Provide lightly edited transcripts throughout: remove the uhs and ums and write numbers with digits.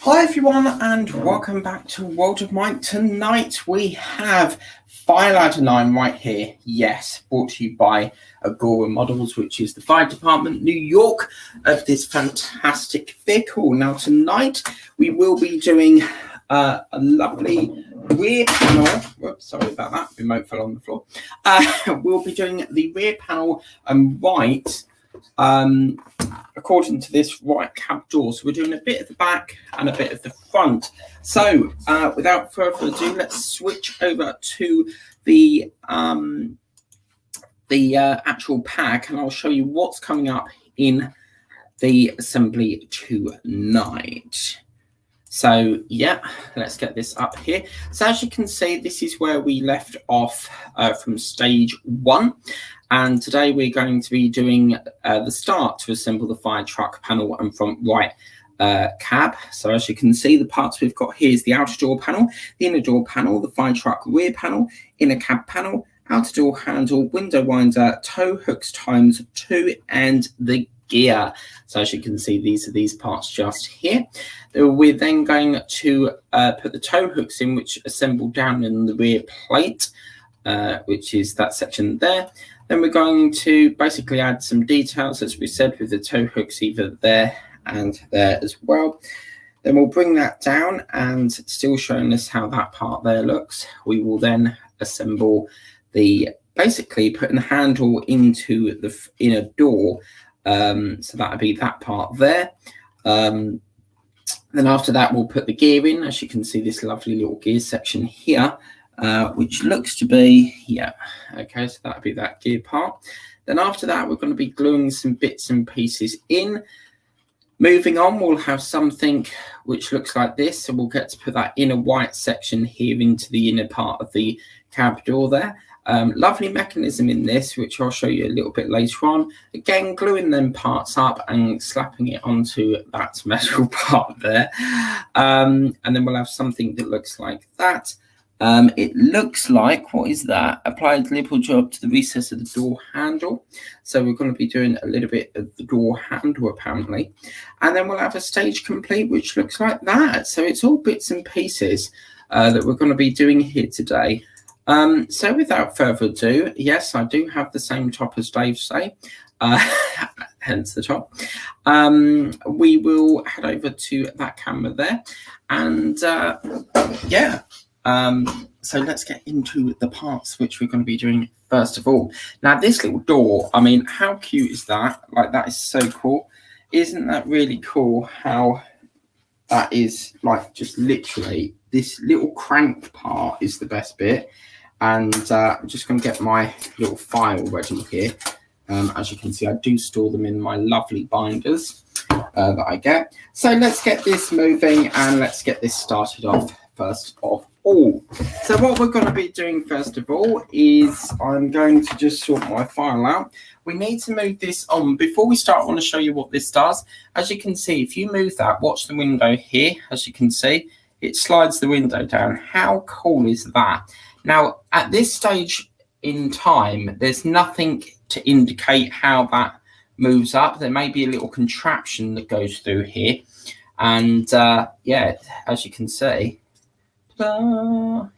Hi everyone and welcome back to World of Mike. Tonight we have Fire Ladder 9 right here. Yes, brought to you by Agora Models, which is the fire department New York of this fantastic vehicle. Now tonight we will be doing a lovely rear panel. Whoops, sorry about that, remote fell on the floor. We'll be doing the rear panel and right according to this right cab door. So we're doing a bit of the back and a bit of the front. So without further ado, let's switch over to the actual pack, and I'll show you what's coming up in the assembly tonight. So yeah, let's get this up here. So as you can see, this is where we left off from stage 1. And today we're going to be doing the start to assemble the fire truck panel and front right cab. So as you can see, the parts we've got here is the outer door panel, the inner door panel, the fire truck rear panel, inner cab panel, outer door handle, window winder, tow hooks times 2, and the gear. So as you can see, these are these parts just here. We're then going to put the tow hooks in, which assemble down in the rear plate, which is that section there. Then we're going to basically add some details, as we said, with the tow hooks either there and there as well. Then we'll bring that down, and still showing us how that part there looks. We will then assemble basically putting the handle into the inner door. So that'll be that part there. Then after that, we'll put the gear in. As you can see, this lovely little gear section here, which looks to be, yeah, okay, so that'll be that gear part. Then after that, we're going to be gluing some bits and pieces in. Moving on, we'll have something which looks like this. So we'll get to put that inner white section here into the inner part of the cab door there. Lovely mechanism in this, which I'll show you a little bit later on. Again, gluing them parts up and slapping it onto that metal part there. And then we'll have something that looks like that. It looks like, what is that? Applied nipple job to the recess of the door handle. So we're going to be doing a little bit of the door handle apparently. And then we'll have a stage complete, which looks like that. So it's all bits and pieces that we're going to be doing here today. So without further ado, yes, I do have the same top as Dave say, hence the top. We will head over to that camera there, and yeah. So let's get into the parts which we're going to be doing first of all. Now this little door, I mean, how cute is that? Like, that is so cool. Isn't that really cool how that is, like, just literally this little crank part is the best bit. And I'm just going to get my little file ready here. As you can see, I do store them in my lovely binders that I get. So let's get this moving and let's get this started off first of all. So what we're going to be doing first of all is I'm going to just sort my file out. We need to move this on. Before we start, I want to show you what this does. As you can see, if you move that, watch the window here. As you can see, it slides the window down. How cool is that? Now, at this stage in time, there's nothing to indicate how that moves up. There may be a little contraption that goes through here. And yeah, as you can see,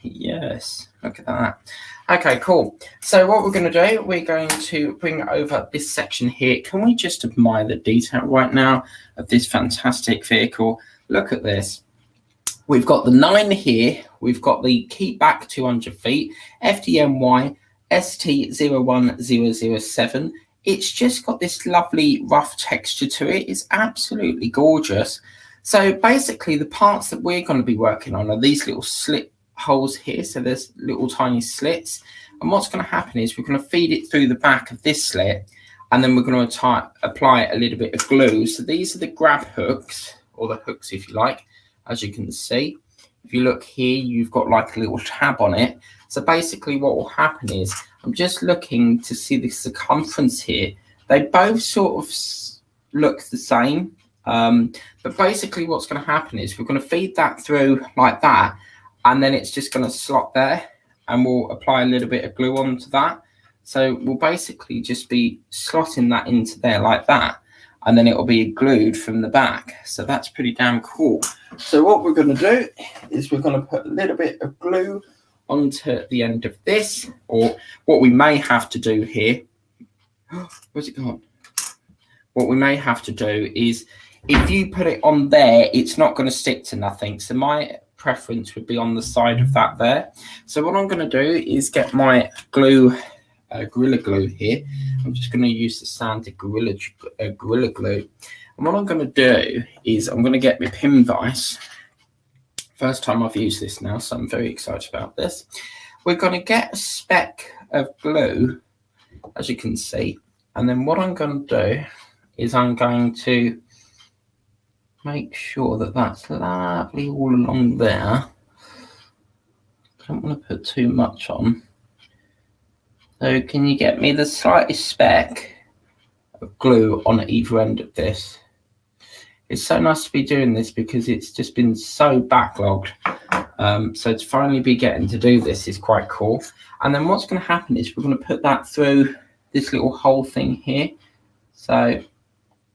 yes, look at that. Okay, cool. So what we're going to do, we're going to bring over this section here. Can we just admire the detail right now of this fantastic vehicle? Look at this. We've got the 9 here. We've got the key back 200 feet, FDNY ST01007. It's just got this lovely rough texture to it. It's absolutely gorgeous. So basically the parts that we're going to be working on are these little slit holes here. So there's little tiny slits. And what's going to happen is we're going to feed it through the back of this slit. And then we're going to apply a little bit of glue. So these are the grab hooks, or the hooks if you like. As you can see, if you look here, you've got like a little tab on it. So basically what will happen is I'm just looking to see the circumference here. They both sort of look the same. But basically what's going to happen is we're going to feed that through like that. And then it's just going to slot there. And we'll apply a little bit of glue onto that. So we'll basically just be slotting that into there like that. and then it'll be glued from the back. So that's pretty damn cool. So what we're going to do is we're going to put a little bit of glue onto the end of this, or what we may have to do here. Where's it gone? What we may have to do is, if you put it on there, it's not going to stick to nothing. So my preference would be on the side of that there. So what I'm going to do is get my glue, Gorilla Glue here. I'm just going to use the standard Gorilla Glue. And what I'm going to do is I'm going to get my pin vise. First time I've used this now, so I'm very excited about this. We're going to get a speck of glue, as you can see. And then what I'm going to do is I'm going to make sure that that's lovely all along there. I don't want to put too much on. So can you get me the slightest speck of glue on either end of this? It's so nice to be doing this because it's just been so backlogged. So to finally be getting to do this is quite cool. And then what's going to happen is we're going to put that through this little hole thing here. So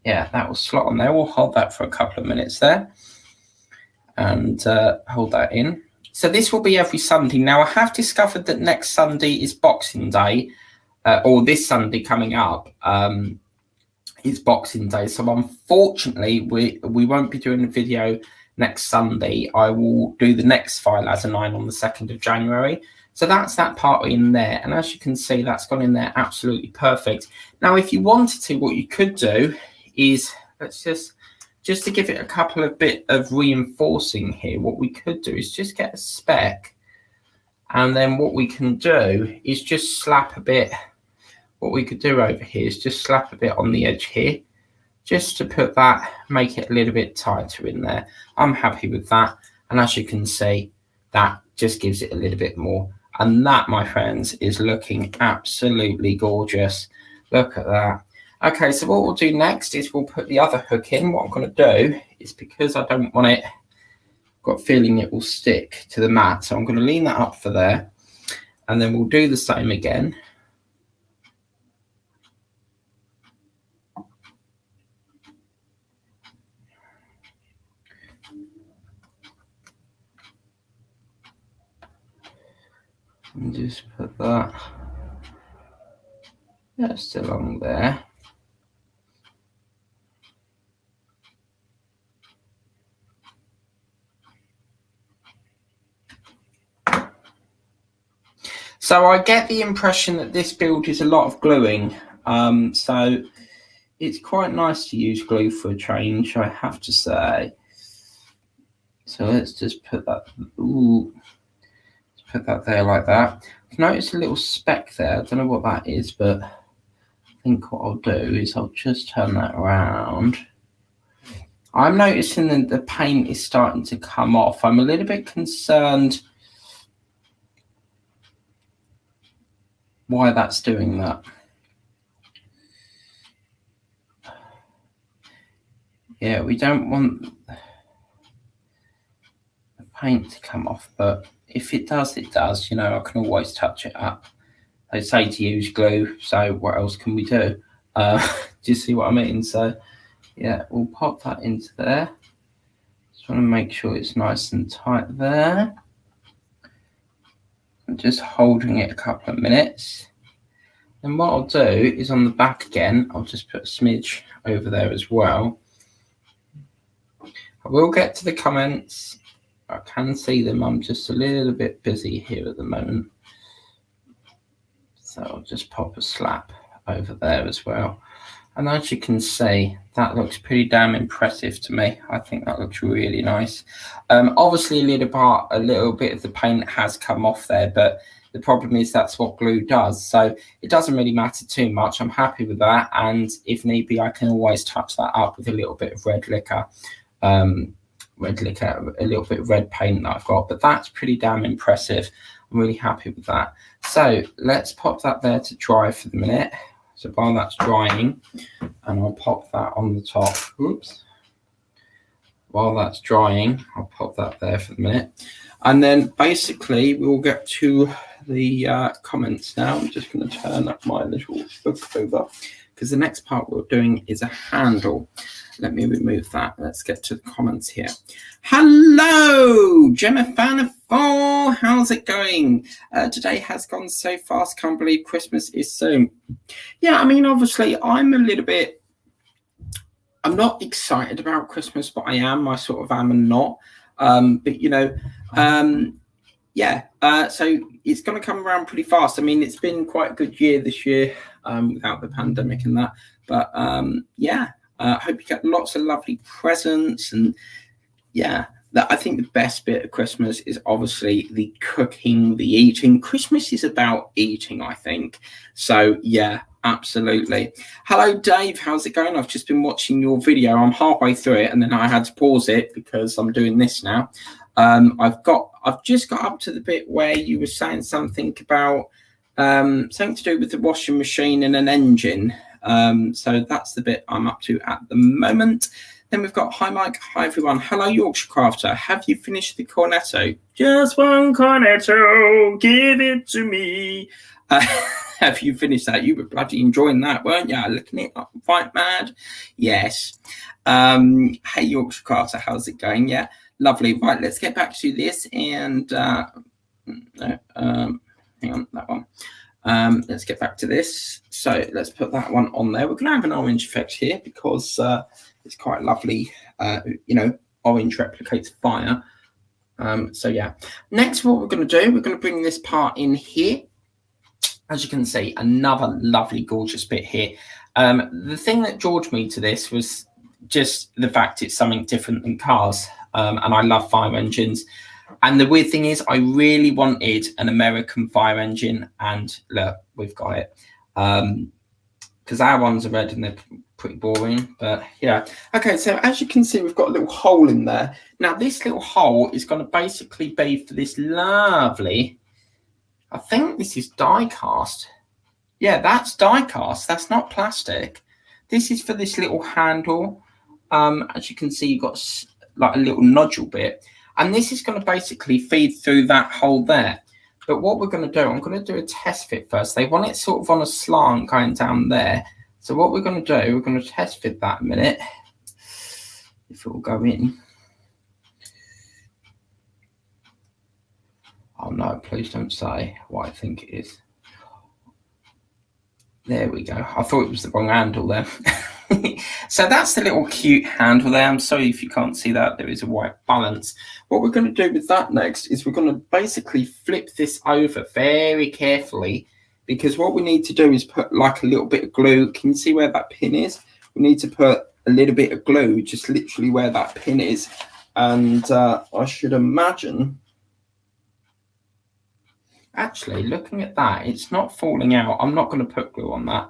yeah, that will slot on there. We'll hold that for a couple of minutes there and hold that in. So this will be every Sunday. Now, I have discovered that next Sunday is Boxing Day, or this Sunday coming up is Boxing Day. So unfortunately, we won't be doing a video next Sunday. I will do the next file as a 9 on the 2nd of January. So that's that part in there. And as you can see, that's gone in there absolutely perfect. Now, if you wanted to, what you could do is, let's just to give it a couple of bit of reinforcing here, what we could do is just get a speck, and then what we can do is just slap a bit. What we could do over here is just slap a bit on the edge here, just to put that, make it a little bit tighter in there. I'm happy with that, and as you can see, that just gives it a little bit more, and that, my friends, is looking absolutely gorgeous. Look at that. Okay, so what we'll do next is we'll put the other hook in. What I'm going to do is, because I don't want it, I've got a feeling it will stick to the mat, so I'm going to lean that up for there, and then we'll do the same again. And just put that just along there. So I get the impression that this build is a lot of gluing. So it's quite nice to use glue for a change, I have to say. So let's just put that, put that there like that. I've noticed a little speck there. I don't know what that is, but I think what I'll do is I'll just turn that around. I'm noticing that the paint is starting to come off. I'm a little bit concerned why that's doing that. Yeah, we don't want the paint to come off, but if it does, it does. You know, I can always touch it up. They say to use glue, so what else can we do? Do you see what I mean? So yeah, we'll pop that into there. Just want to make sure it's nice and tight there. I'm just holding it a couple of minutes. And what I'll do is on the back again, I'll just put a smidge over there as well. I will get to the comments. I can see them. I'm just a little bit busy here at the moment. So I'll just pop a slap over there as well. And as you can see, that looks pretty damn impressive to me. I think that looks really nice. Obviously, a little bit of the paint has come off there, but the problem is that's what glue does. So it doesn't really matter too much. I'm happy with that. And if need be, I can always touch that up with a little bit of red liquor. A little bit of red paint that I've got. But that's pretty damn impressive. I'm really happy with that. So let's pop that there to dry for the minute. So while that's drying, and I'll pop that on the top. Oops. While that's drying, I'll pop that there for the minute. And then basically we'll get to the comments now. I'm just going to turn up my little book over because the next part we're doing is a handle. Let me remove that. Let's get to the comments here. Hello, Gemma Fan of 4. How's it going? Today has gone so fast. Can't believe Christmas is soon. Yeah, I mean, obviously, I'm not excited about Christmas, but I am. I sort of am and not. But, you know, yeah, so it's going to come around pretty fast. I mean, it's been quite a good year this year without the pandemic and that. But, yeah. I hope you get lots of lovely presents, and yeah, I think the best bit of Christmas is obviously the cooking, the eating. Christmas is about eating, I think. So yeah, absolutely. Hello, Dave. How's it going? I've just been watching your video. I'm halfway through it, and then I had to pause it because I'm doing this now. I've just got up to the bit where you were saying something about something to do with the washing machine and an engine. So that's the bit I'm up to at the moment. Then we've got hi Mike, hi everyone. Hello Yorkshire Crafter. Have you finished the cornetto? Just one cornetto, give it to me. Have you finished that? You were bloody enjoying that, weren't you? Looking it up, quite mad. Yes. Hey Yorkshire Crafter, how's it going? Yeah, lovely. Right, let's get back to this and hang on, that one. Let's get back to this. So let's put that one on there. We're going to have an orange effect here because it's quite lovely. You know, orange replicates fire. So yeah. Next, what we're going to do, we're going to bring this part in here. As you can see, another lovely, gorgeous bit here. The thing that drew me to this was just the fact it's something different than cars. And I love fire engines. And the weird thing is, I really wanted an American fire engine, and look, we've got it. Because our ones are red and they're pretty boring, but yeah. Okay, so as you can see, we've got a little hole in there. Now, this little hole is going to basically be for this lovely, I think this is die cast. Yeah, that's die cast. That's not plastic. This is for this little handle. As you can see, you've got like a little nodule bit. And this is going to basically feed through that hole there. But what we're going to do, I'm going to do a test fit first. They want it sort of on a slant going down there. So what we're going to do, we're going to test fit that a minute. If it will go in. Oh no, please don't say what I think it is. There we go. I thought it was the wrong handle there. So that's the little cute handle there. I'm sorry if you can't see that. There is a white balance. What we're going to do with that next is we're going to basically flip this over very carefully, because what we need to do is put like a little bit of glue. Can you see where that pin is? We need to put a little bit of glue just literally where that pin is. And I should imagine, actually, looking at that, it's not falling out. I'm not going to put glue on that.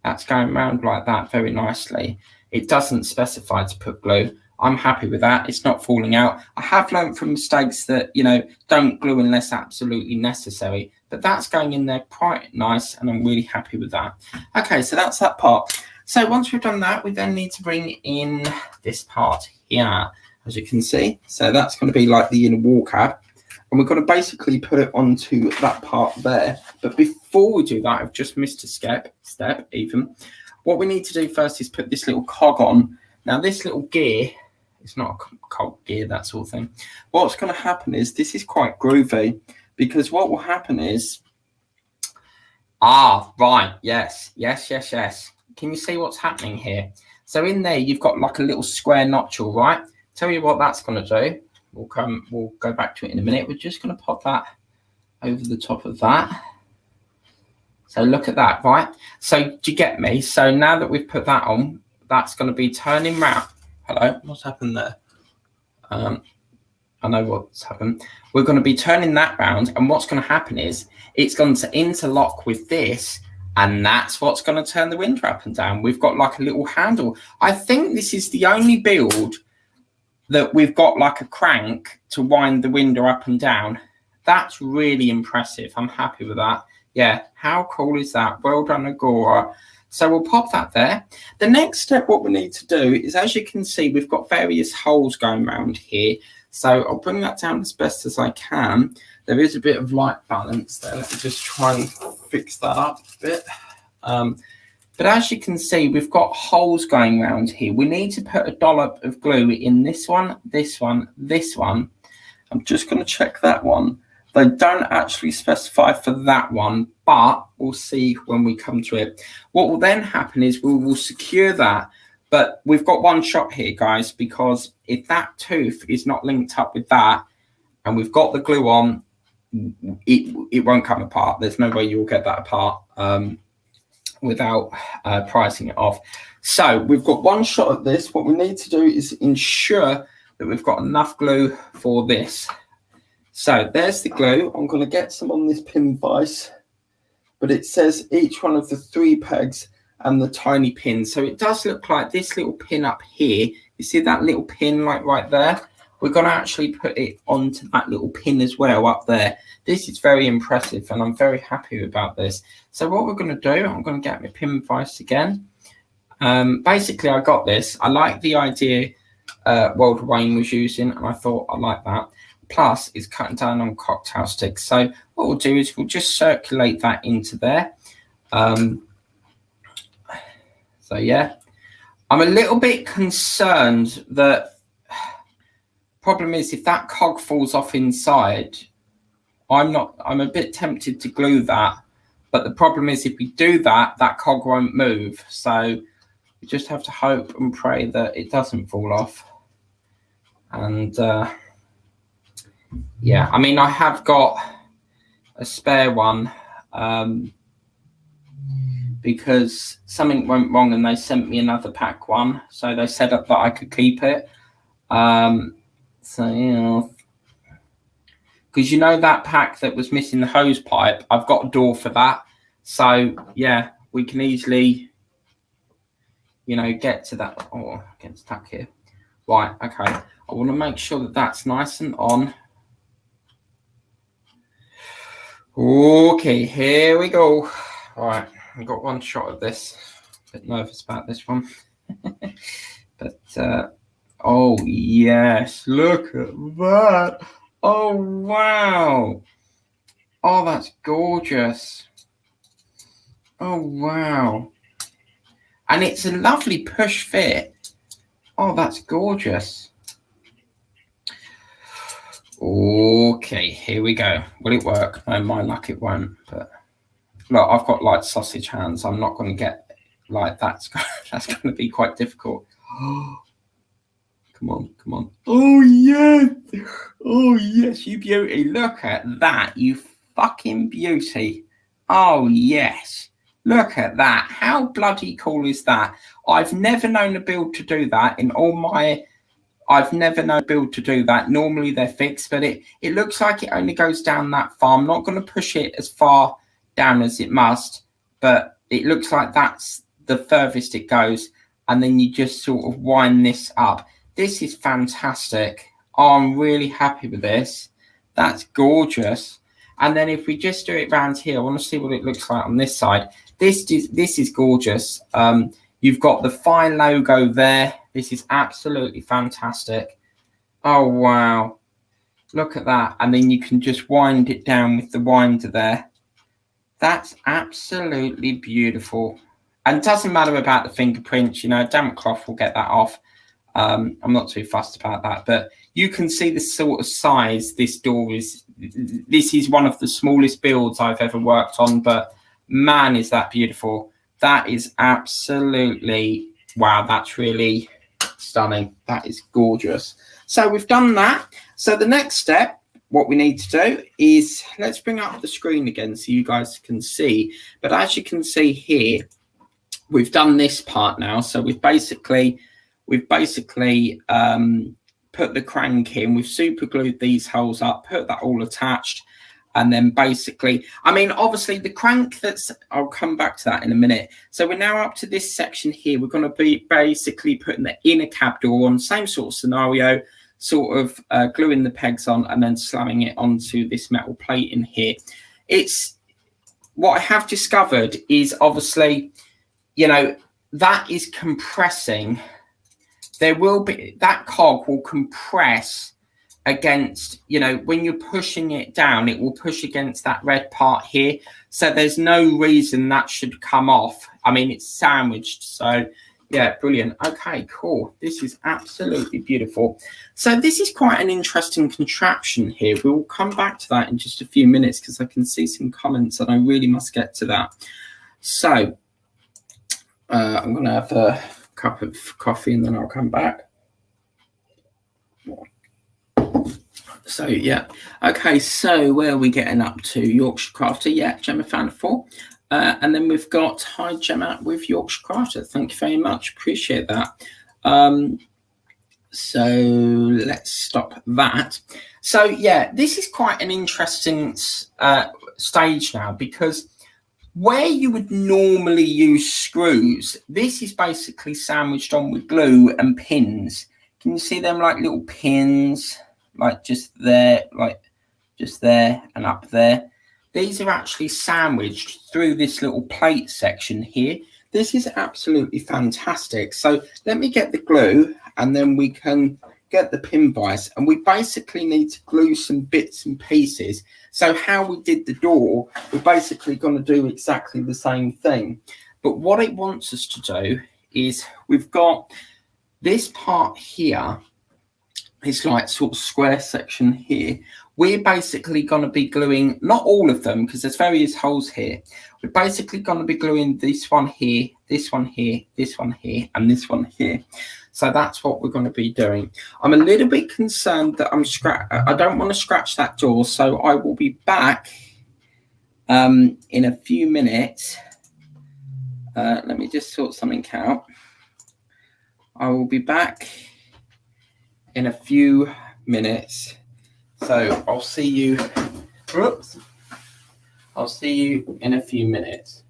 That's going around like that very nicely. It doesn't specify to put glue. I'm happy with that. It's not falling out. I have learned from mistakes that, you know, don't glue unless absolutely necessary. But that's going in there quite nice, and I'm really happy with that. Okay, so that's that part. So once we've done that, we then need to bring in this part here, as you can see. So that's going to be like the inner wall cap. And we're going to basically put it onto that part there. But before we do that, I've just missed a step even. What we need to do first is put this little cog on. Now, this little gear, it's not a cog gear, that sort of thing. What's going to happen is this is quite groovy, because what will happen is, right, yes. Can you see what's happening here? So in there, you've got like a little square notch, right? Tell you what that's going to do. We'll go back to it in a minute. We're just going to pop that over the top of that. So look at that, right? So do you get me? So now that we've put that on, that's going to be turning round. Hello, what's happened there? I know what's happened. We're going to be turning that round, and what's going to happen is it's going to interlock with this, and that's what's going to turn the window up and down. We've got like a little handle. I think this is the only build that we've got like a crank to wind the window up and down. That's really impressive. I'm happy with that. Yeah, how cool is that? Well done, Agora. So we'll pop that there. The next step, what we need to do is, as you can see, we've got various holes going around here. So I'll bring that down as best as I can. There is a bit of light balance there. Let me just try and fix that up a bit. But as you can see, we've got holes going around here. We need to put a dollop of glue in this one, this one, this one. I'm just going to check that one. They don't actually specify for that one, but we'll see when we come to it. What will then happen is we will secure that. But we've got one shot here, guys, because if that tooth is not linked up with that and we've got the glue on, it won't come apart. There's no way you'll get that apart without pricing it off. So we've got one shot at this. What we need to do is ensure that we've got enough glue for this. So there's the glue. I'm going to get some on this pin vise, but it says each one of the 3 pegs and the tiny pin. So it does look like this little pin up here. You see that little pin like right there? We're going to actually put it onto that little pin as well up there. This is very impressive and I'm very happy about this. So what we're going to do, I'm going to get my pin vise again. Basically, I got this. I like the idea World Wayne was using, and I thought I like that. Plus, it's cutting down on cocktail sticks. So what we'll do is we'll just circulate that into there. So yeah, I'm a little bit concerned that problem is if that cog falls off inside, I'm a bit tempted to glue that. But the problem is if we do that, that cog won't move. So we just have to hope and pray that it doesn't fall off. And yeah, I mean, I have got a spare one because something went wrong and they sent me another pack one. So they said that I could keep it. So, you know, because you know that pack that was missing the hose pipe, I've got a door for that. So, yeah, we can easily, you know, get to that. Oh, get stuck here. Right, okay. I want to make sure that that's nice and on. Okay, here we go. All right, I've got one shot of this. A bit nervous about this one. But, oh, yes, look at that. Oh, wow. Oh, that's gorgeous. Oh, wow. And it's a lovely push fit. Oh, that's gorgeous. Okay, here we go. Will it work? No, my luck, it won't. But look, I've got like sausage hands. I'm not going to get like that's going to be quite difficult. Come on, come on. Oh, yes. Oh, yes, you beauty. Look at that, you fucking beauty. Oh, yes. Look at that. How bloody cool is that? I've never known a build to do that in all my... I've never known a build to do that. Normally they're fixed, but it looks like it only goes down that far. I'm not going to push it as far down as it must, but it looks like that's the furthest it goes. And then you just sort of wind this up. This is fantastic. Oh, I'm really happy with this. That's gorgeous. And then if we just do it around here, I want to see what it looks like on this side. This is gorgeous. You've got the fine logo there. This is absolutely fantastic. Oh, wow. Look at that. And then you can just wind it down with the winder there. That's absolutely beautiful. And it doesn't matter about the fingerprints. You know, a damp cloth will get that off. I'm not too fussed about that. But you can see the sort of size this door is. This is one of the smallest builds I've ever worked on. But, man, is that beautiful. That is absolutely... Wow, that's really... stunning. That is gorgeous. So we've done that. So the next step, what we need to do is let's bring up the screen again so you guys can see. But as you can see here, we've done this part now. So we've basically put the crank in. We've super glued these holes up, put that all attached. And then basically, I mean, obviously the crank I'll come back to that in a minute. So we're now up to this section here. We're going to be basically putting the inner cab door on, same sort of scenario, sort of gluing the pegs on and then slamming it onto this metal plate in here. It's what I have discovered is obviously, you know, that is compressing. There will be, that cog will compress against, you know, when you're pushing it down, it will push against that red part here. So there's no reason that should come off. I mean, it's sandwiched. So yeah, brilliant. Okay, cool. This is absolutely beautiful. So this is quite an interesting contraption here. We'll come back to that in just a few minutes because I can see some comments and I really must get to that. So I'm going to have a cup of coffee and then I'll come back. So yeah, okay, so where are we getting up to? Yorkshire Crafter, yeah, Gemma found 4. And then we've got hi Gemma with Yorkshire Crafter. Thank you very much, appreciate that. So let's stop that. So yeah, this is quite an interesting stage now, because where you would normally use screws, this is basically sandwiched on with glue and pins. Can you see them like little pins? Like just there and up there. These are actually sandwiched through this little plate section here. This is absolutely fantastic. So let me get the glue and then we can get the pin vise, and we basically need to glue some bits and pieces. So how we did the door, we're basically going to do exactly the same thing. But what it wants us to do is we've got this part here. It's like sort of square section here. We're basically going to be gluing, not all of them, because there's various holes here. We're basically going to be gluing this one here, this one here, this one here, and this one here. So that's what we're going to be doing. I'm a little bit concerned that I don't want to scratch that door, so I will be back in a few minutes. Let me just sort something out. I will be back in a few minutes, so I'll see you. Oops. I'll see you in a few minutes.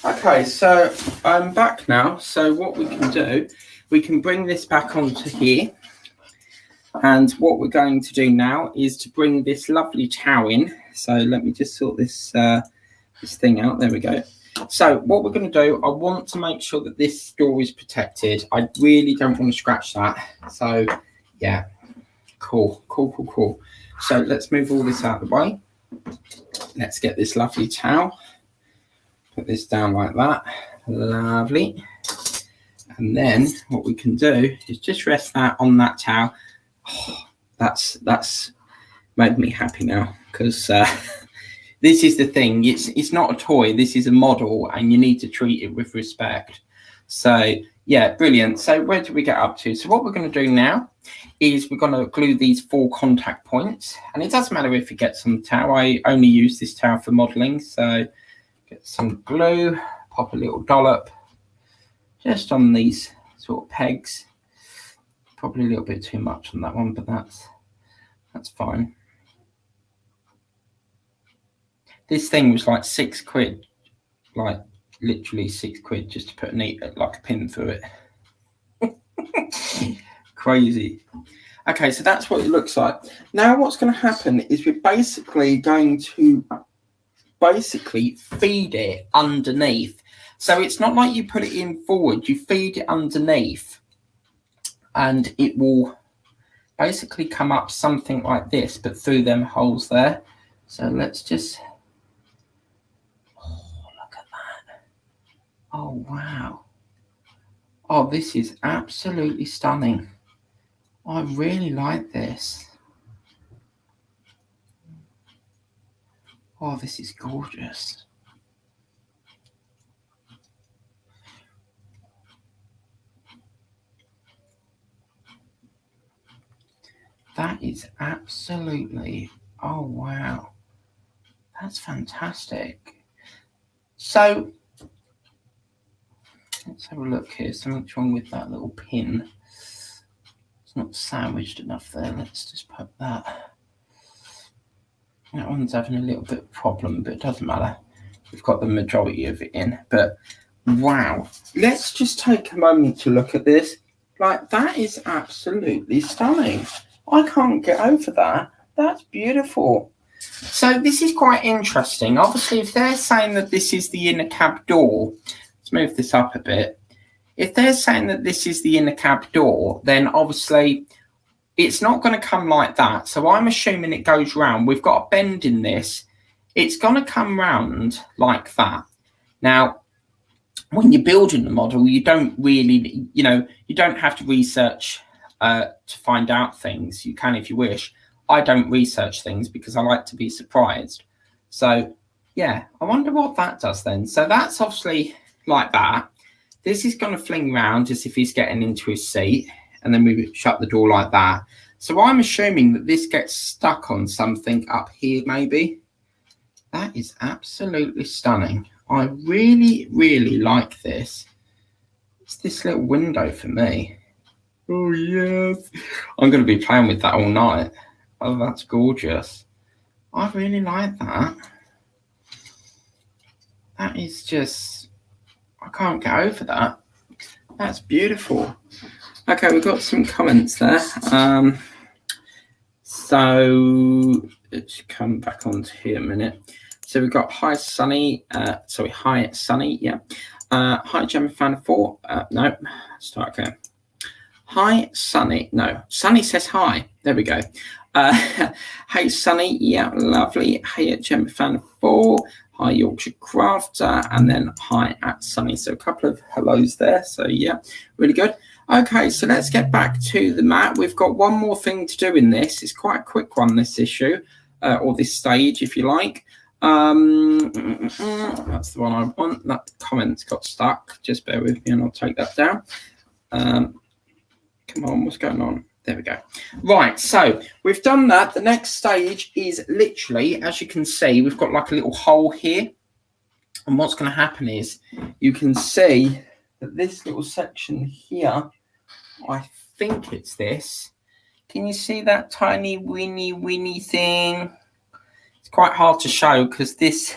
Okay, so I'm back now. So what we can do, we can bring this back onto here. And what we're going to do now is to bring this lovely towel in. So let me just sort this this thing out. There we go. So what we're going to do, I want to make sure that this door is protected. I really don't want to scratch that. So yeah, cool. So let's move all this out of the way. Let's get this lovely towel. Put this down like that. Lovely. And then what we can do is just rest that on that towel. Oh, that's made me happy now, because this is the thing. It's not a toy. This is a model, and you need to treat it with respect. So yeah, brilliant. So where do we get up to? So what we're going to do now is we're going to glue these 4 contact points, and it doesn't matter if it gets some towel. I only use this towel for modeling. So get some glue, pop a little dollop just on these sort of pegs. Probably a little bit too much on that one, but that's fine. This thing was like £6, like literally £6 just to put like a pin through it. Crazy. Okay, so that's what it looks like. Now what's going to happen is we're basically going to feed it underneath. So it's not like you put it in forward, you feed it underneath. And it will basically come up something like this, but through them holes there. So let's just, oh, look at that. Oh, wow. Oh, this is absolutely stunning. I really like this. Oh, this is gorgeous. That is absolutely, oh wow, that's fantastic. So let's have a look here. Something's wrong with that little pin. It's not sandwiched enough there. Let's just put that. That one's having a little bit of problem, but it doesn't matter. We've got the majority of it in. But wow, let's just take a moment to look at this. Like, that is absolutely stunning. I can't get over that. That's beautiful. So this is quite interesting. Obviously, if they're saying that this is the inner cab door, let's move this up a bit. If they're saying that this is the inner cab door, then obviously it's not going to come like that. So I'm assuming it goes round. We've got a bend in this. It's going to come round like that. Now, when you're building the model, you don't really, you don't have to research to find out things. You can if you wish. I don't research things because I like to be surprised. So, yeah, I wonder what that does then. So that's obviously like that. This is going to fling round as if he's getting into his seat. And then we shut the door like that. So I'm assuming that this gets stuck on something up here, maybe. That is absolutely stunning. I really, really like this. It's this little window for me. Oh, yes. I'm going to be playing with that all night. Oh, that's gorgeous. I really like that. That is just... I can't get over that. That's beautiful. Okay, we've got some comments there. So let's come back onto here a minute. So we've got hi Sunny. Hi Sunny. Yeah. Hi Gemma Fan 4. No, start again. Hi Sunny. No, Sunny says hi. There we go. Hey Sunny. Yeah, lovely. Hey at Gemma Fan 4. Hi Yorkshire Crafter, and then hi at Sunny. So a couple of hellos there. So yeah, really good. Okay, so let's get back to the mat. We've got one more thing to do in this. It's quite a quick one, this issue, or this stage, if you like. That's the one I want. That comment's got stuck. Just bear with me and I'll take that down. Come on, what's going on? There we go. Right, so we've done that. The next stage is literally, as you can see, we've got like a little hole here. And what's going to happen is you can see that this little section here, I think it's this. Can you see that tiny winny thing? It's quite hard to show because this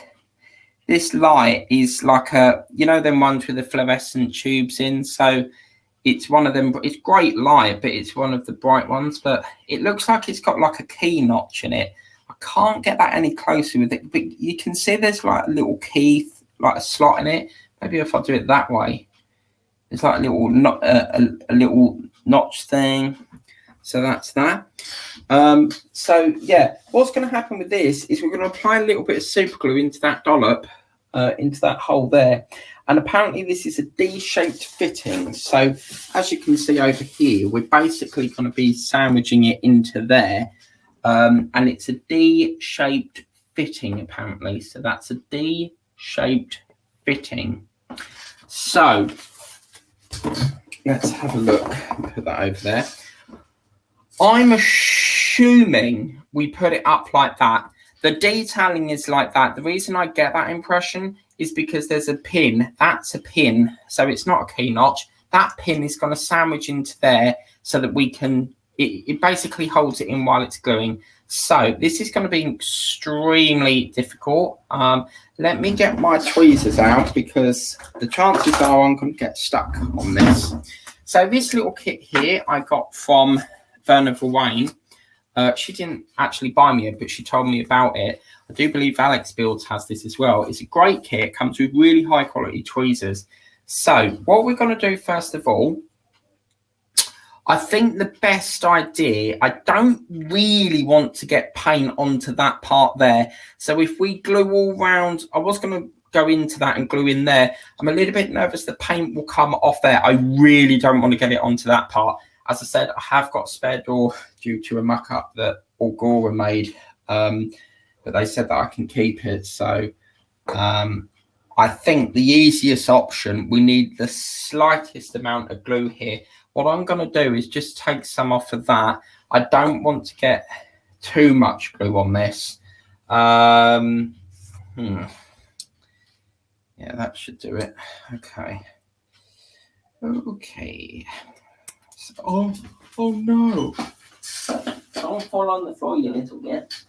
light is like a, them ones with the fluorescent tubes in. So it's one of them. It's great light, but it's one of the bright ones. But it looks like it's got like a key notch in it. I can't get that any closer with it, but you can see there's like a little key, like a slot in it. Maybe if I do it that way, it's like a little notch thing. So that's that. So yeah, what's going to happen with this is we're going to apply a little bit of super glue into that dollop, into that hole there. And apparently this is a D-shaped fitting. So as you can see over here, we're basically going to be sandwiching it into there. And it's a D-shaped fitting, apparently. So that's a D-shaped fitting. So let's have a look. Put that over there. I'm assuming we put it up like that. The detailing is like that. The reason I get that impression is because there's a pin. That's a pin. So it's not a key notch. That pin is going to sandwich into there so that we can, it basically holds it in while it's gluing. So this is going to be extremely difficult. Let me get my tweezers out because the chances are I'm going to get stuck on this. So this little kit here I got from Verna Wayne. She didn't actually buy me it, but she told me about it. I do believe Alex Builds has this as well. It's a great kit. It comes with really high quality tweezers. So what we're going to do first of all, I think the best idea, I don't really want to get paint onto that part there. So if we glue all round, I was going to go into that and glue in there. I'm a little bit nervous the paint will come off there. I really don't want to get it onto that part. As I said, I have got a spare door due to a muck-up that Algora made, but they said that I can keep it. So I think the easiest option, we need the slightest amount of glue here. What I'm going to do is just take some off of that. I don't want to get too much glue on this. Yeah, that should do it. Okay. Okay. Oh no. Don't fall on the floor, you little git.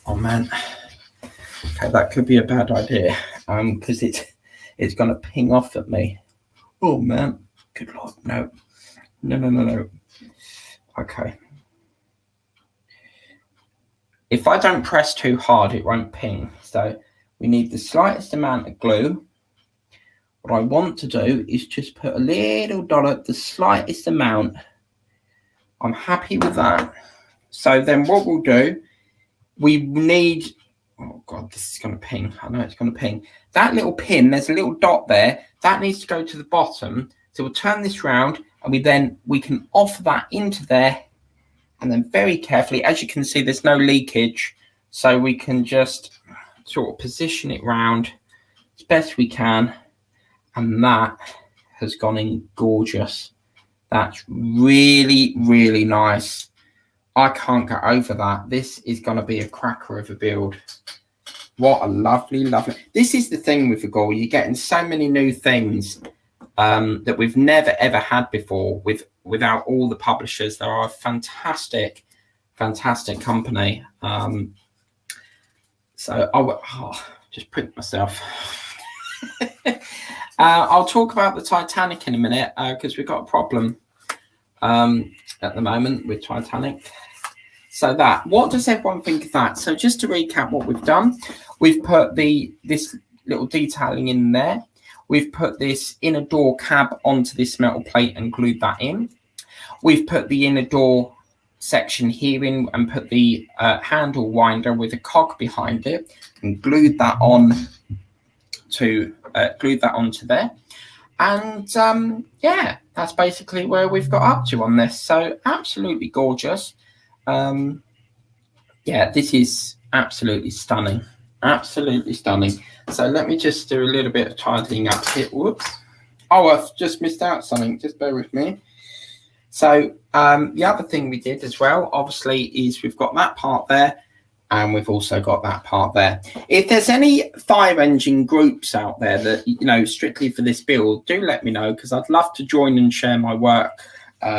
Oh man. Okay, that could be a bad idea. Because it's gonna ping off at me. Oh man. Good lord, no. No. Okay. if I don't press too hard, it won't ping. So we need the slightest amount of glue. What I want to do is just put a little dollop, the slightest amount. I'm happy with that. So then what we'll do, we need, oh God, this is going to ping. I know it's going to ping. That little pin, there's a little dot there. That needs to go to the bottom. So we'll turn this round and we can offer that into there. And then very carefully, as you can see, there's no leakage. So we can just sort of position it round as best we can. And that has gone in gorgeous. That's really, really nice. I can't get over that. This is going to be a cracker of a build. What a lovely, lovely. This is the thing with the Ghoul. You're getting so many new things that we've never, ever had before without all the publishers. They are a fantastic, fantastic company. So I'll just prick myself. I'll talk about the Titanic in a minute because we've got a problem at the moment with Titanic. So what does everyone think of that? So just to recap what we've done, we've put this little detailing in there. We've put this inner door cab onto this metal plate and glued that in. We've put the inner door section here in and put the handle winder with a cog behind it and glued that on to onto there. And yeah, that's basically where we've got up to on this. So absolutely gorgeous. Yeah, this is absolutely stunning. Absolutely stunning. So let me just do a little bit of tidying up here. Whoops. Oh, I've just missed out something. Just bear with me. So the other thing we did as well, obviously, is we've got that part there and we've also got that part there. If there's any fire engine groups out there that, you know, strictly for this build, do let me know because I'd love to join and share my work,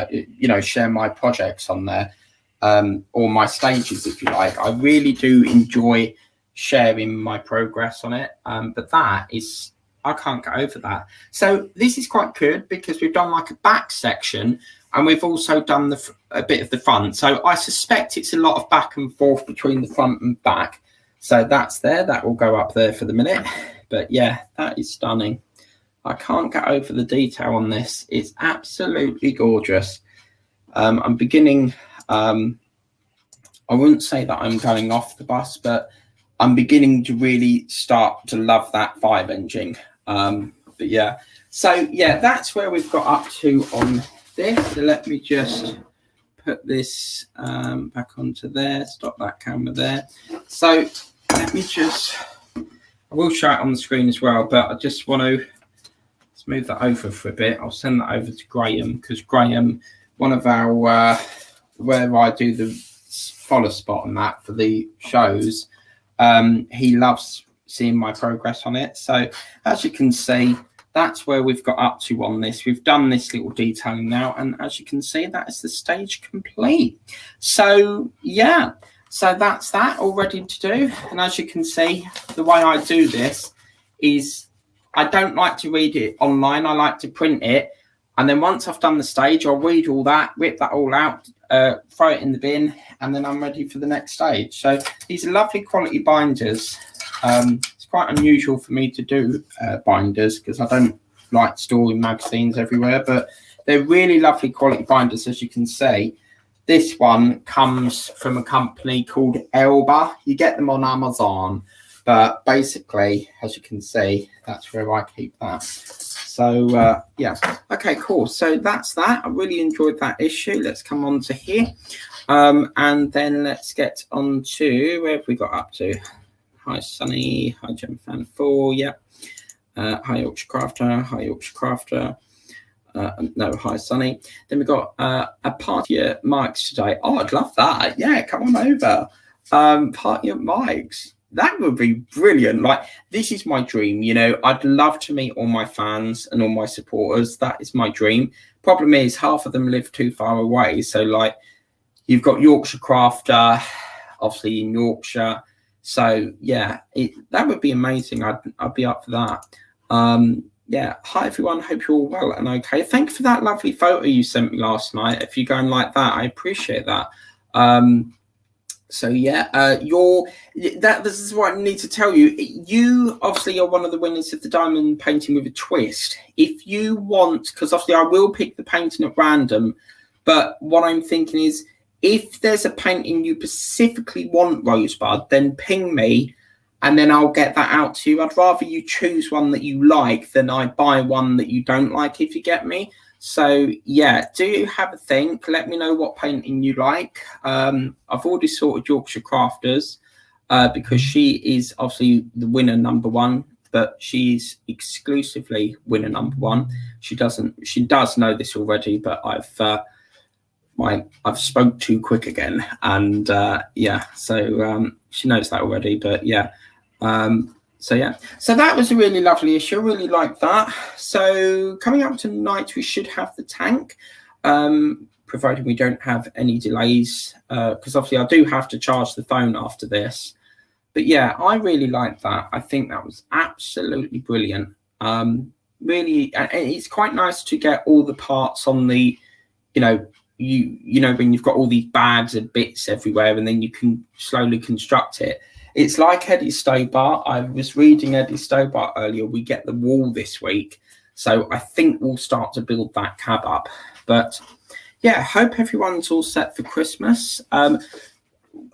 you know, share my projects on there or my stages, if you like. I really do enjoy sharing my progress on it, but that is, I can't get over that. So this is quite good because we've done like a back section and we've also done a bit of the front. So I suspect it's a lot of back and forth between the front and back. So that's there. That will go up there for the minute. But yeah, that is stunning. I can't get over the detail on this. It's absolutely gorgeous. I'm beginning, I wouldn't say that I'm going off the bus, but I'm beginning to really start to love that fire engine. But yeah, so yeah, that's where we've got up to on this. So let me just put this back onto there, stop that camera there. So let me just, I will show it on the screen as well, but I just want to move that over for a bit. I'll send that over to Graham because Graham, one of our, where I do the follow spot on that for the shows, he loves seeing my progress on it. So as you can see, that's where we've got up to on this. We've done this little detailing now, and as you can see, that is the stage complete. So yeah, so that's that all ready to do. And as you can see, the way I do this is I don't like to read it online. I like to print it, and then once I've done the stage, I'll read all that, rip that all out, throw it in the bin, and then I'm ready for the next stage. So these are lovely quality binders. It's quite unusual for me to do binders because I don't like storing magazines everywhere, but they're really lovely quality binders. As you can see, this one comes from a company called Elba. You get them on Amazon, but basically, as you can see, that's where I keep that. So yeah, okay, cool. So that's that. I really enjoyed that issue. Let's come on to here, and then let's get on to where have we got up to. Hi Sunny, hi Gem Fan 4, yeah. Hi Yorkshire Crafter, hi Yorkshire Crafter. No, hi Sunny. Then we've got a party at Mike's today. Oh, I'd love that. Yeah, come on over. Party at Mike's. That would be brilliant. Like, this is my dream, you know. I'd love to meet all my fans and all my supporters. That is my dream. Problem is, half of them live too far away. So, like, you've got Yorkshire Crafter, obviously in Yorkshire. So yeah, that would be amazing. I'd be up for that. Yeah, hi everyone. Hope you're all well and okay. Thank you for that lovely photo you sent me last night. If you're going like that, I appreciate that. So yeah, this is what I need to tell you. You obviously are one of the winners of the diamond painting with a twist. If you want, because obviously I will pick the painting at random, but what I'm thinking is, if there's a painting you specifically want, Rosebud, then ping me, and then I'll get that out to you. I'd rather you choose one that you like than I buy one that you don't like, if you get me. So yeah, do have a think. Let me know what painting you like. I've already sorted Yorkshire Crafters because she is obviously the winner #1, but she's exclusively winner #1. She does know this already, but I've spoke too quick again, and yeah, so she knows that already. But yeah. So yeah, so that was a really lovely issue. I really like that. So coming up tonight, we should have the tank, provided we don't have any delays, because obviously I do have to charge the phone after this. But yeah, I really like that. I think that was absolutely brilliant. Really, and it's quite nice to get all the parts on the, you know, when you've got all these bags and bits everywhere, and then you can slowly construct it. It's like Eddie Stobart. I was reading Eddie Stobart earlier. We get the wall this week, so I think we'll start to build that cab up. But yeah, hope everyone's all set for Christmas.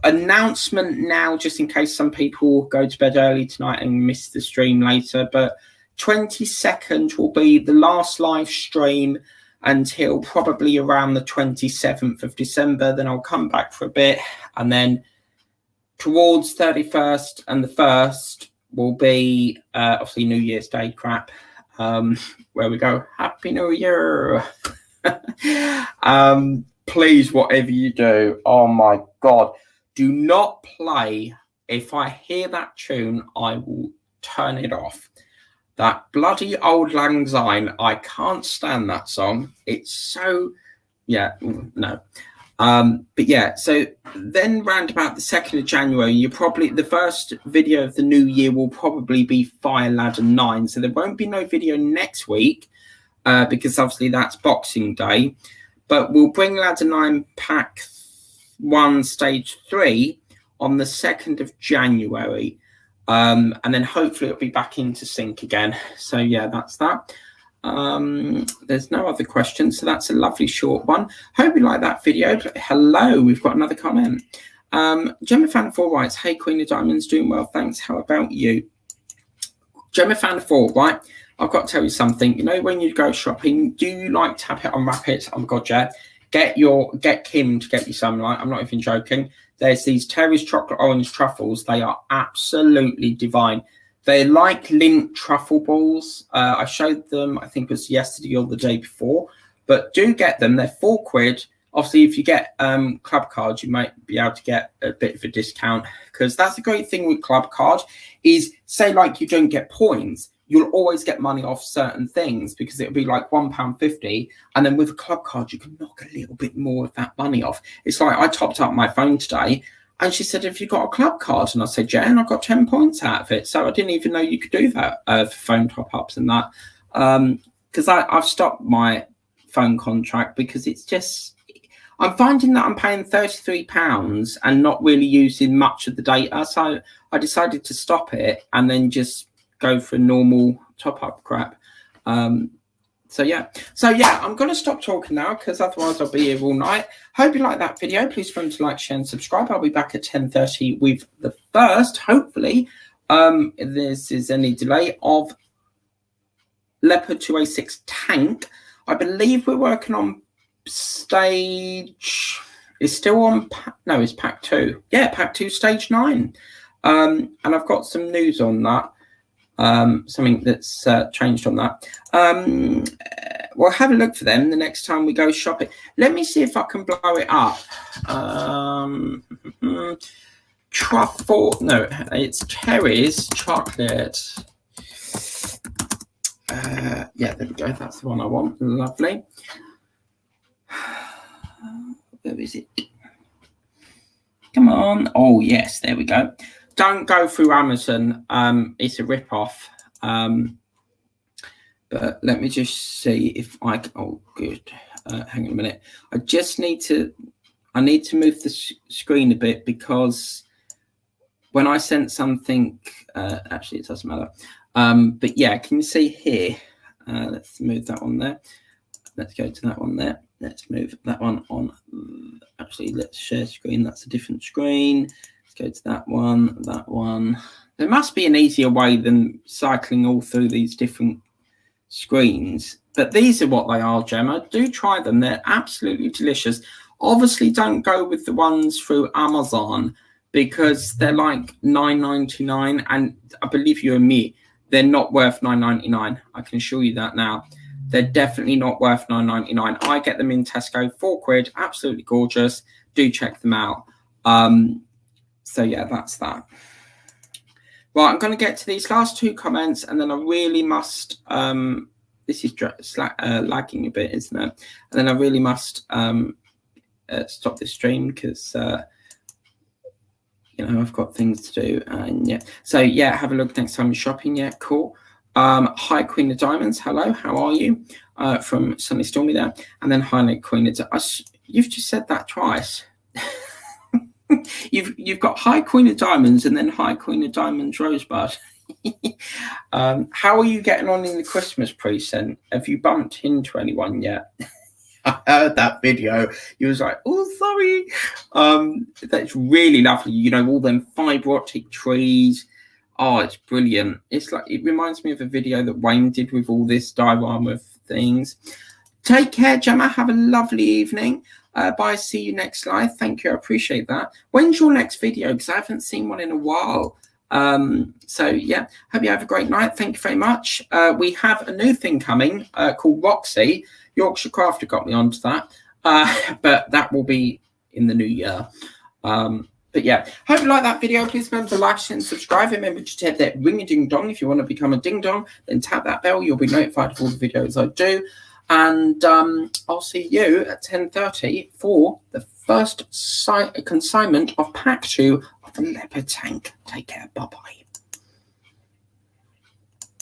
Announcement now, just in case some people go to bed early tonight and miss the stream later, but 22nd will be the last live stream until probably around the 27th of December. Then I'll come back for a bit, and then towards 31st and the 1st will be obviously New Year's Day crap, where we go, Happy New Year. Please, whatever you do, oh my God, do not play. If I hear that tune, I will turn it off. That bloody Old Lang Syne, I can't stand that song. It's so, yeah, no. But yeah, so then round about the 2nd of January, the first video of the new year will probably be Fire Ladder 9. So there won't be no video next week, because obviously that's Boxing Day. But we'll bring Ladder 9 Pack 1 Stage 3 on the 2nd of January. And then hopefully it'll be back into sync again. So yeah, that's that. There's no other questions, so that's a lovely short one. Hope you like that video. Hello, we've got another comment. Gemma Fan 4 writes, hey Queen of Diamonds, doing well, thanks. How about you? Gemma Fan 4, right? I've got to tell you something. You know, when you go shopping, do you like Tap It, Unwrap It? Oh my God, yeah. Get Kim to get you some. Like, I'm not even joking. There's these Terry's chocolate orange truffles. They are absolutely divine. They're like Lindt truffle balls. I showed them, I think it was yesterday or the day before. But do get them. They're £4. Obviously, if you get club cards, you might be able to get a bit of a discount, because that's the great thing with club card is, say like you don't get points, you'll always get money off certain things, because it'll be like £1.50, and then with a club card you can knock a little bit more of that money off. It's like I topped up my phone today, and she said, have you got a club card? And I said, yeah, and I got 10 points out of it. So I didn't even know you could do that for phone top-ups and that, because I've stopped my phone contract, because it's just, I'm finding that I'm paying £33 and not really using much of the data. So I decided to stop it and then just go for normal top-up crap. So yeah, I'm going to stop talking now, because otherwise I'll be here all night. Hope you like that video. Please remember to like, share and subscribe. I'll be back at 10:30 with the first, hopefully, if this is any delay, of Leopard 2A6 tank. I believe we're working on stage, it's still on, no, it's pack 2. Yeah, pack 2, stage 9. And I've got some news on that. Something that's changed on that. We'll have a look for them the next time we go shopping. Let me see if I can blow it up. Truffle, no, it's Terry's chocolate. Yeah, there we go. That's the one I want. Lovely. Where is it? Come on. Oh, yes, there we go. Don't go through Amazon. It's a rip-off. But let me just see if I can. Oh, good. Hang on a minute. I just need to. I need to move the screen a bit because when I sent something, actually it doesn't matter. But yeah, can you see here? Let's move that one there. Let's go to that one there. Let's move that one on. Actually, let's share screen. That's a different screen. Let's go to that one, that one. There must be an easier way than cycling all through these different screens. But these are what they are, Gemma. Do try them. They're absolutely delicious. Obviously, don't go with the ones through Amazon because they're like $9.99. And I believe you and me, they're not worth $9.99. I can assure you that now. They're definitely not worth $9.99. I get them in Tesco, £4. Absolutely gorgeous. Do check them out. So yeah, that's that. Right, I'm going to get to these last two comments, and then I really must. This is lagging a bit, isn't it? And then I really must stop this stream because you know I've got things to do. And yeah, so yeah, have a look next time you're shopping. Yeah, cool. Hi, Queen of Diamonds. Hello, how are you? From Sunny Stormy there, and then hi, Queen of Diamonds. You've just said that twice. You've got Hi Queen of Diamonds and then Hi Queen of Diamonds Rosebud. How are you getting on in the Christmas present? Have you bumped into anyone yet? I heard that video. You was like, oh, sorry. That's really lovely. You know, all them fibre optic trees. Oh, it's brilliant. It's like, it reminds me of a video that Wayne did with all this diorama of things. Take care, Gemma. Have a lovely evening. Bye. See you next live. Thank you. I appreciate that. When's your next video? Because I haven't seen one in a while. So yeah, hope you have a great night. Thank you very much. We have a new thing coming called Roxy. Yorkshire Crafter got me onto that, but that will be in the new year. But yeah, hope you like that video. Please remember to like and subscribe. Remember to hit that ring a ding dong. If you want to become a ding dong, then tap that bell. You'll be notified of all the videos I do. And I'll see you at 10:30 for the first consignment of Pack 2 of the Leopard Tank. Take care. Bye-bye.